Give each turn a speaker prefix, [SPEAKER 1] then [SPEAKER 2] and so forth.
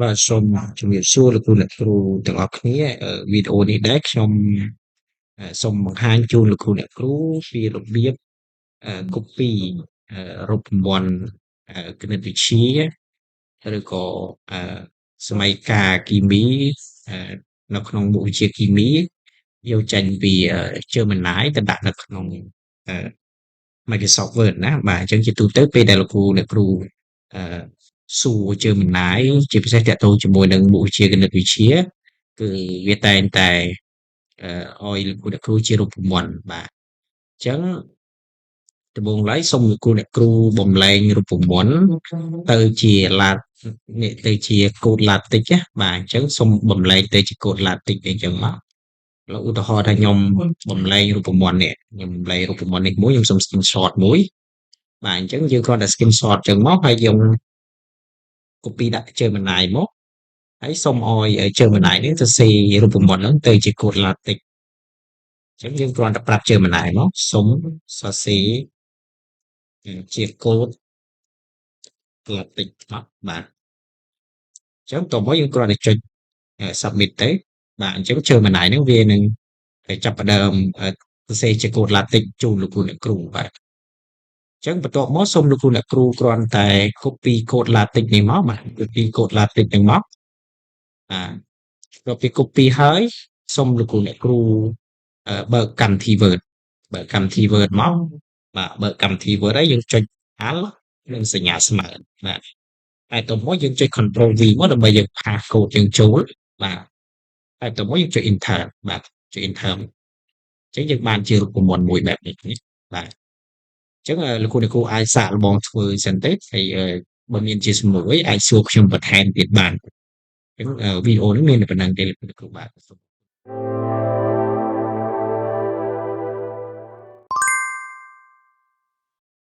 [SPEAKER 1] បាទសូមជំរាបសួរលោកគ្រូអ្នកគ្រូទាំងអស់គ្នាវីដេអូនេះដែរខ្ញុំសូមបង្ហាញជូនលោកគ្រូអ្នកគ្រូពីរបៀបcopy រូបមន្តគណិតវិទ្យាឬក៏អឺសម័យកាលគីមីអឺនៅក្នុងមុខវិជ្ជាគីមីយកចេញពីGemini ទៅដាក់នៅក្នុងអឺ Microsoft Word ណាបាទអញ្ចឹងជាទូទៅពេលដែលលោកគ្រូអ្នកគ្រូអឺសួរ Gemini ជាពិសេសទាក់ទងជាមួយនឹងមុខវិជ្ជាគណិតវិទ្យាគឺវាតែងតែឲ្យលោកគ្រូអ្នកគ្រូជារូបមន្តបាទអញ្ចឹងដំបូងឡើយសូមលោកគ្រូអ្នកគ្រូបំលែងរូបមន្តទៅជាឡានេះទៅជាកូដ LaTeX ណាបាទអញ្ចឹងសូមបំលែងទៅជាកូដ LaTeX អីចឹងមកឥឡូវឧទាហរណ៍ថាខ្ញុំបំលែងរូបមន្តនេះខ្ញុំបំលែងរូបមន្តនេះមួយខ្ញុំសូម screenshot មួយបាទអញ្ចឹងយើងគ្រាន់តែ screenshot ចឹងមកហើយយើង copy ដាក់ Gemini មកហើយសូមឲ្យ Gemini នេះសរសេររូបមន្តហ្នឹងទៅជាកូដ LaTeX អញ្ចឹងយើងគ្រាន់តែប្រាប់ Gemini មកសូមសរសេរជាកូដ LaTeX មកបាទអញ្ចឹងតោះមកយើងគ្រាន់តែចុច submit ទៅបាទអញ្ចឹង Gemini ហ្នឹងវានឹងចាប់ផ្ដើមសរសេរជាកូដ LaTeX ជូនលោកគ្រូអ្នកគ្រូបាទអញ្ចឹងបន្ទាប់មកសូមលោកគ្រូអ្នកគ្រូគ្រាន់តែ copy កូដ LaTeX នេះមកបាទ copy កូដ LaTeX ហ្នឹងមកដល់ពេល copy ហើយសូមលោកគ្រូអ្នកគ្រូបើកកម្មវិធី Word បើកកម្មវិធី Word មកបាទបើកកម្មវិធី Word ហើយយើងចុច Alt និងសញ្ញាស្មើបាទហើយតទៅមកយើងចុច Control V មកដើម្បីយើងផាសកូដយើងចូលបាទហើយតទៅមកយើងចុច Enter បាទចុច Enter អញ្ចឹងយើងបានជារូបមន្តមួយបែបនេះបាទអញ្ចឹងលោកគ្រូអ្នកគ្រូអាចសាកល្បងធ្វើសិនទេហើយបើមានជាសំណួរអីអាចសួរខ្ញុំបន្ថែមទៀតបានអញ្ចឹងវីដេអូនេះមានតែប៉ុណ្្នឹងទេលោកគ្រូបាទ